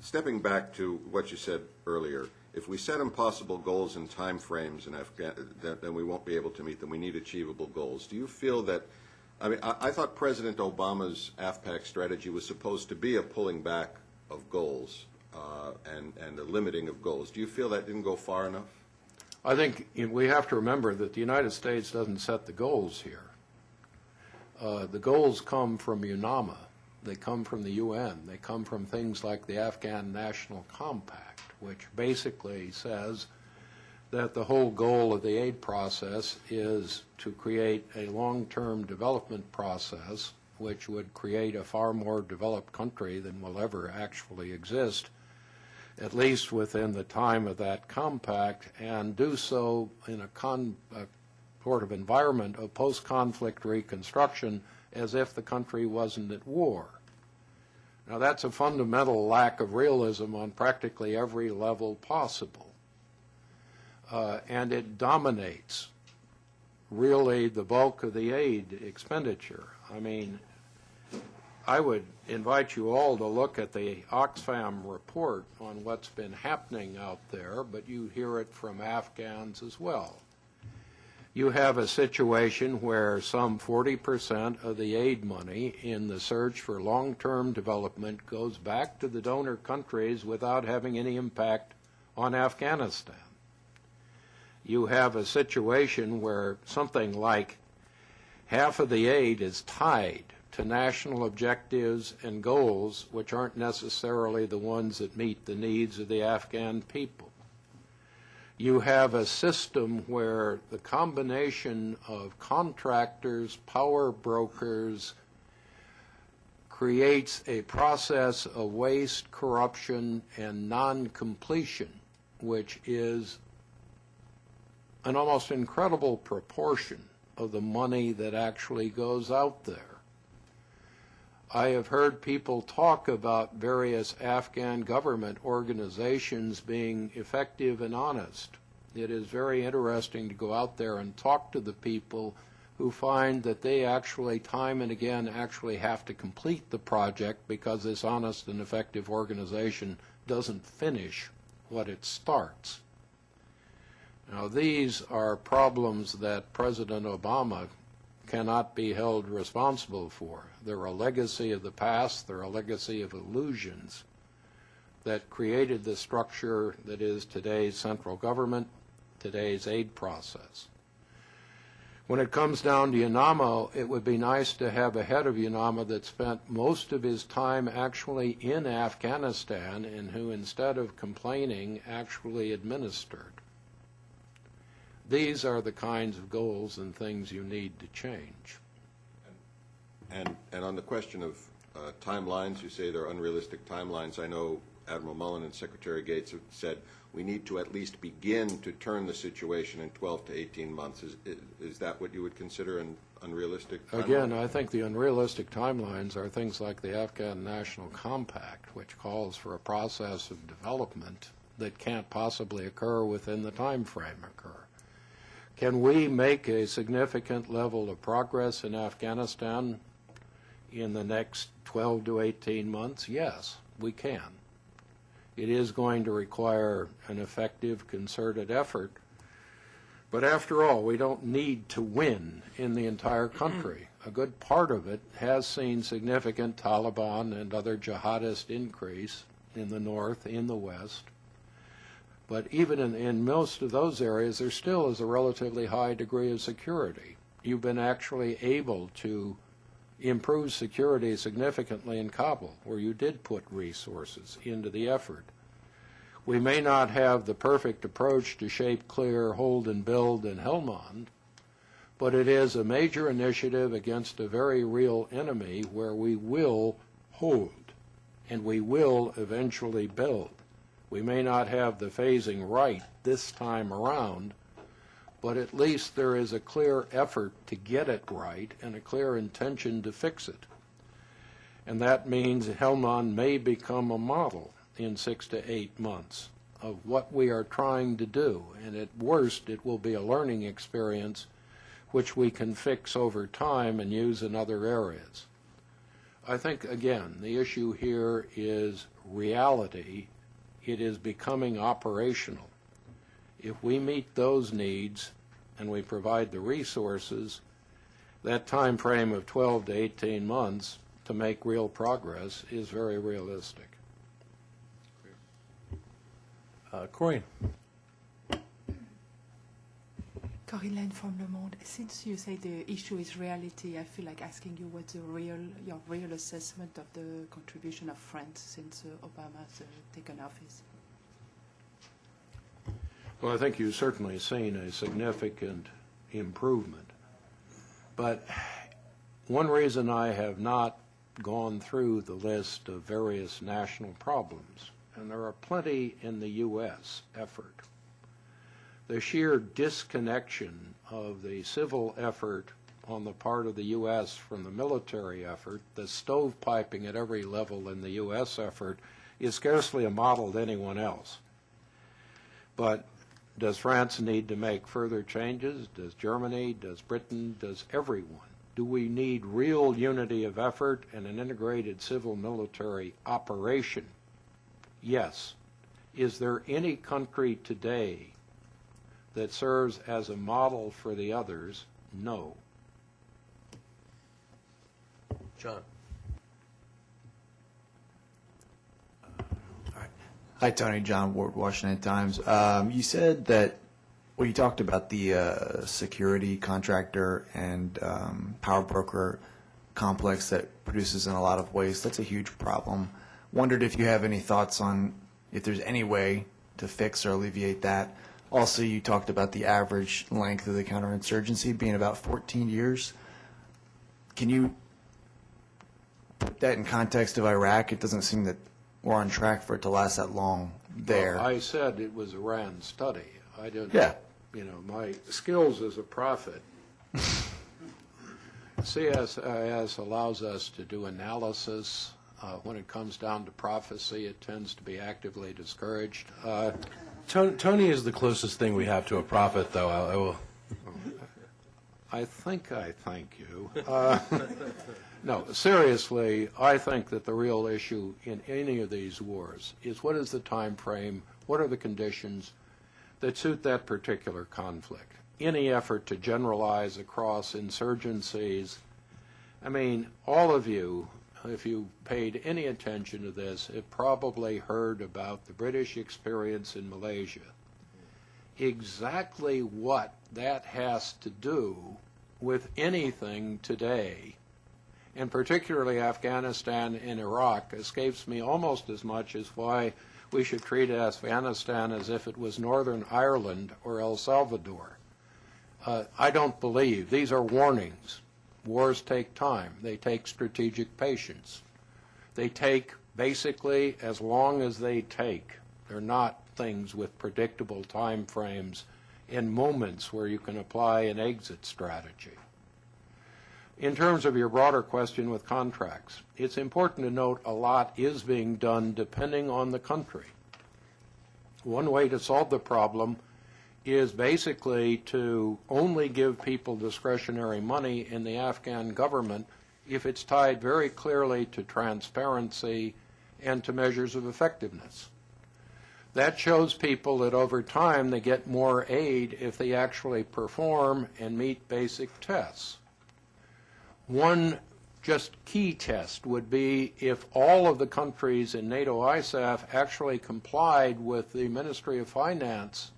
Stepping back to what you said earlier, if we set impossible goals and time frames in then we won't be able to meet them. We need achievable goals. Do you feel that, I thought President Obama's AFPAC strategy was supposed to be a pulling back of goals and a limiting of goals. Do you feel that didn't go far enough? I think we have to remember that the United States doesn't set the goals here. The goals come from UNAMA. They come from the UN. They come from things like the Afghan National Compact, which basically says that the whole goal of the aid process is to create a long-term development process which would create a far more developed country than will ever actually exist, at least within the time of that compact, and do so in a sort of environment of post-conflict reconstruction as if the country wasn't at war. Now, that's a fundamental lack of realism on practically every level possible. And it dominates really the bulk of the aid expenditure. I mean, I would invite you all to look at the Oxfam report on what's been happening out there, but you hear it from Afghans as well. You have a situation where some 40% of the aid money in the search for long-term development goes back to the donor countries without having any impact on Afghanistan. You have a situation where something like half of the aid is tied to national objectives and goals which aren't necessarily the ones that meet the needs of the Afghan people. You have a system where the combination of contractors, power brokers, creates a process of waste, corruption, and non-completion, which is an almost incredible proportion of the money that actually goes out there. I have heard people talk about various Afghan government organizations being effective and honest. It is very interesting to go out there and talk to the people who find that they actually, time and again, actually have to complete the project because this honest and effective organization doesn't finish what it starts. Now, these are problems that President Obama cannot be held responsible for. They're a legacy of the past. They're a legacy of illusions that created the structure that is today's central government, today's aid process. When it comes down to UNAMO, it would be nice to have a head of UNAMO that spent most of his time actually in Afghanistan and who, instead of complaining, actually administered. These are the kinds of goals and things you need to change. And on the question of timelines, you say they're unrealistic timelines. I know Admiral Mullen and Secretary Gates have said we need to at least begin to turn the situation in 12 to 18 months. Is that what you would consider an unrealistic timeline? Again, I think the unrealistic timelines are things like the Afghan National Compact, which calls for a process of development that can't possibly occur within the time frame occur. Can we make a significant level of progress in Afghanistan in the next 12 to 18 months? Yes, we can. It is going to require an effective, concerted effort. But after all, we don't need to win in the entire country. A good part of it has seen significant Taliban and other jihadist increase in the north, in the west. But even in most of those areas, there still is a relatively high degree of security. You've been actually able to improve security significantly in Kabul, where you did put resources into the effort. We may not have the perfect approach to shape, clear, hold, and build in Helmand, but it is a major initiative against a very real enemy where we will hold, and we will eventually build. We may not have the phasing right this time around, but at least there is a clear effort to get it right and a clear intention to fix it. And that means Helmand may become a model in 6 to 8 months of what we are trying to do. And at worst, it will be a learning experience which we can fix over time and use in other areas. I think, again, the issue here is reality. It is becoming operational. If we meet those needs and we provide the resources, that time frame of 12 to 18 months to make real progress is very realistic. Corinne. Corinne Lane from Le Monde. Since you say the issue is reality, I feel like asking you what's your real assessment of the contribution of France since Obama's taken office. Well, I think you've certainly seen a significant improvement. But one reason I have not gone through the list of various national problems, and there are plenty in the U.S. effort, the sheer disconnection of the civil effort on the part of the U.S. from the military effort, the stovepiping at every level in the U.S. effort, is scarcely a model to anyone else. But does France need to make further changes? Does Germany? Does Britain? Does everyone? Do we need real unity of effort and an integrated civil-military operation? Yes. Is there any country today that serves as a model for the others? No. John. Hi, Tony. John Ward, Washington Times. You said that, well, you talked about the security contractor and power broker complex that produces in a lot of waste. That's a huge problem. Wondered if you have any thoughts on if there's any way to fix or alleviate that. Also, you talked about the average length of the counterinsurgency being about 14 years. Can you put that in context of Iraq? It doesn't seem that we're on track for it to last that long there. Well, I said it was a RAND study. I didn't, yeah. You know, my skills as a prophet. CSIS allows us to do analysis. When it comes down to prophecy, it tends to be actively discouraged. Tony is the closest thing we have to a prophet, though. I will. I think I thank you. No, seriously, I think that the real issue in any of these wars is what is the time frame, what are the conditions that suit that particular conflict. Any effort to generalize across insurgencies, I mean, all of you, if you paid any attention to this, have probably heard about the British experience in Malaysia. Exactly what that has to do with anything today, and particularly Afghanistan and Iraq, escapes me almost as much as why we should treat Afghanistan as if it was Northern Ireland or El Salvador. I don't believe. These are warnings. Wars take time. They take strategic patience. They take basically as long as they take. They're not things with predictable time frames and moments where you can apply an exit strategy. In terms of your broader question with contracts, it's important to note a lot is being done depending on the country. One way to solve the problem is basically to only give people discretionary money in the Afghan government if it's tied very clearly to transparency and to measures of effectiveness. That shows people that over time they get more aid if they actually perform and meet basic tests. One just key test would be if all of the countries in NATO ISAF actually complied with the Ministry of Finance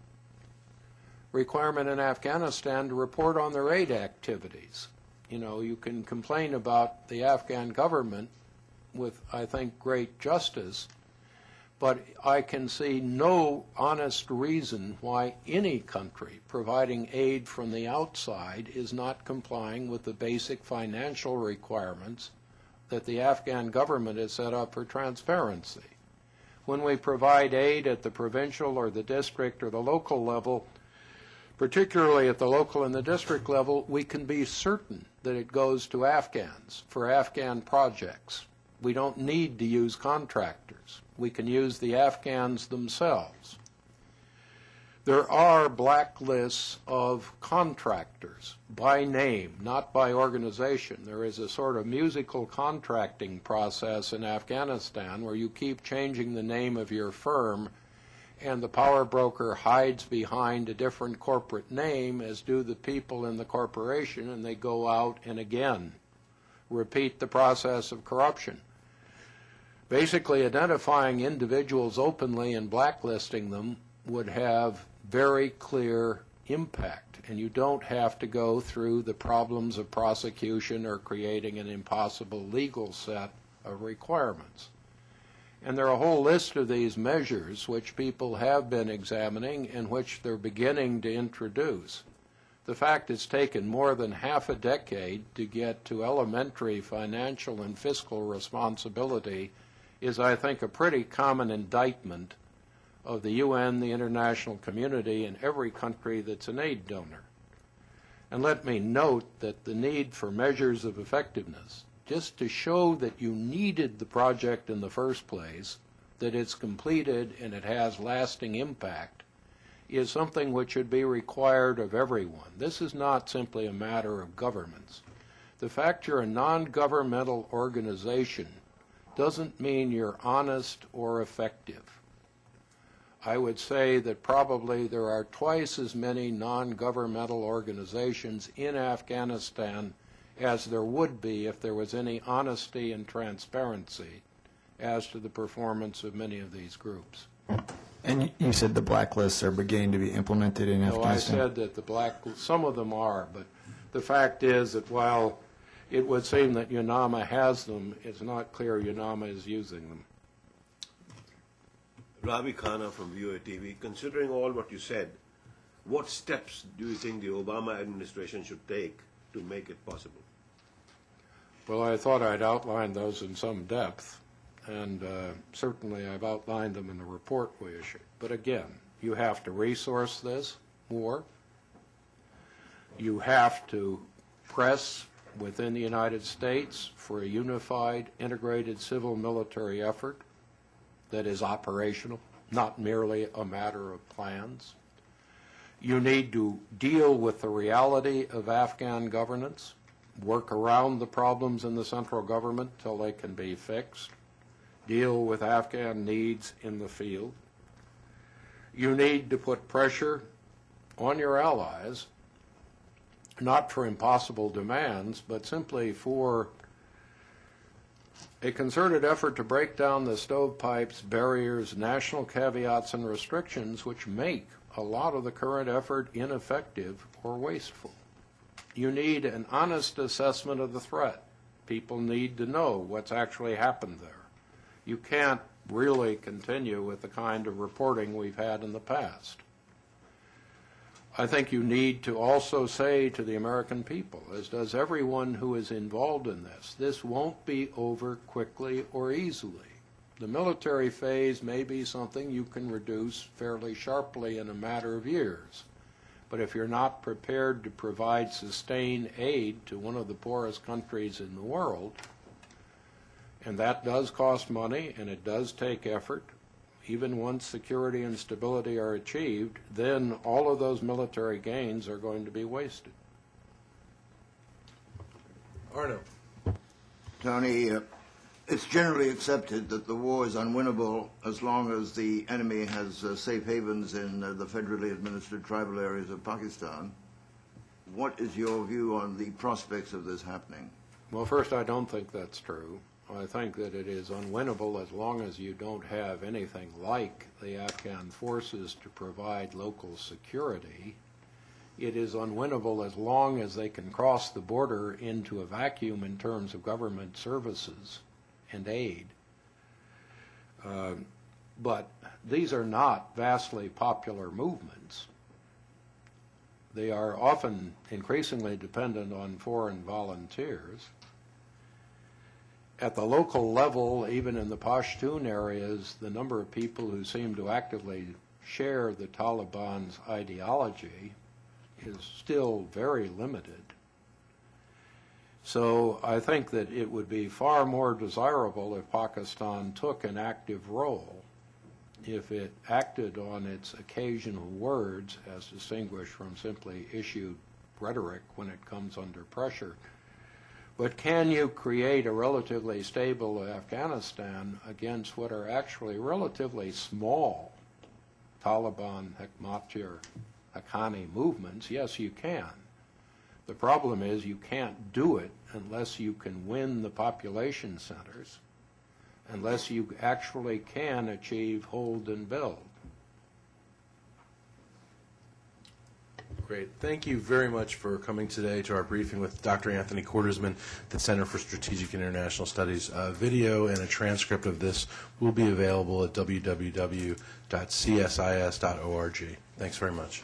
requirement in Afghanistan to report on their aid activities. You know, you can complain about the Afghan government with, I think, great justice, but I can see no honest reason why any country providing aid from the outside is not complying with the basic financial requirements that the Afghan government has set up for transparency. When we provide aid at the provincial or the district or the local level, particularly at the local and the district level, we can be certain that it goes to Afghans for Afghan projects. We don't need to use contractors. We can use the Afghans themselves. There are blacklists of contractors by name, not by organization. There is a sort of musical contracting process in Afghanistan where you keep changing the name of your firm and the power broker hides behind a different corporate name, as do the people in the corporation, and they go out and again repeat the process of corruption. Basically, identifying individuals openly and blacklisting them would have very clear impact, and you don't have to go through the problems of prosecution or creating an impossible legal set of requirements. And there are a whole list of these measures which people have been examining and which they're beginning to introduce. The fact it's taken more than half a decade to get to elementary financial and fiscal responsibility is, I think, a pretty common indictment of the UN, the international community, and every country that's an aid donor. And let me note that the need for measures of effectiveness, just to show that you needed the project in the first place, that it's completed and it has lasting impact, is something which should be required of everyone. This is not simply a matter of governments. The fact you're a non-governmental organization doesn't mean you're honest or effective. I would say that probably there are twice as many non-governmental organizations in Afghanistan as there would be if there was any honesty and transparency as to the performance of many of these groups. And you said the blacklists are beginning to be implemented in Afghanistan? I said that some of them are, but the fact is that while it would seem that UNAMA has them, it's not clear UNAMA is using them. Ravi Khanna from VOA TV. Considering all what you said, what steps do you think the Obama administration should take to make it possible? Well, I thought I'd outlined those in some depth, and certainly I've outlined them in the report we issued. But again, you have to resource this more. You have to press within the United States for a unified, integrated civil-military effort that is operational, not merely a matter of plans. You need to deal with the reality of Afghan governance, work around the problems in the central government till they can be fixed, deal with Afghan needs in the field. You need to put pressure on your allies, not for impossible demands, but simply for a concerted effort to break down the stovepipes, barriers, national caveats, and restrictions which make a lot of the current effort ineffective or wasteful. You need an honest assessment of the threat. People need to know what's actually happened there. You can't really continue with the kind of reporting we've had in the past. I think you need to also say to the American people, as does everyone who is involved in this won't be over quickly or easily. The military phase may be something you can reduce fairly sharply in a matter of years. But if you're not prepared to provide sustained aid to one of the poorest countries in the world, and that does cost money and it does take effort, even once security and stability are achieved, then all of those military gains are going to be wasted. Arno. Tony, it's generally accepted that the war is unwinnable as long as the enemy has safe havens in the federally administered tribal areas of Pakistan. What is your view on the prospects of this happening? Well, first, I don't think that's true. I think that it is unwinnable as long as you don't have anything like the Afghan forces to provide local security. It is unwinnable as long as they can cross the border into a vacuum in terms of government services and aid. But these are not vastly popular movements. They are often increasingly dependent on foreign volunteers. At the local level, even in the Pashtun areas, the number of people who seem to actively share the Taliban's ideology is still very limited. So I think that it would be far more desirable if Pakistan took an active role, if it acted on its occasional words as distinguished from simply issued rhetoric when it comes under pressure. But can you create a relatively stable Afghanistan against what are actually relatively small Taliban, Hekmatyar, Haqqani movements? Yes, you can. The problem is you can't do it unless you can win the population centers, unless you actually can achieve hold and build. Great. Thank you very much for coming today to our briefing with Dr. Anthony Cordesman, the Center for Strategic and International Studies. Video and a transcript of this will be available at www.csis.org. Thanks very much.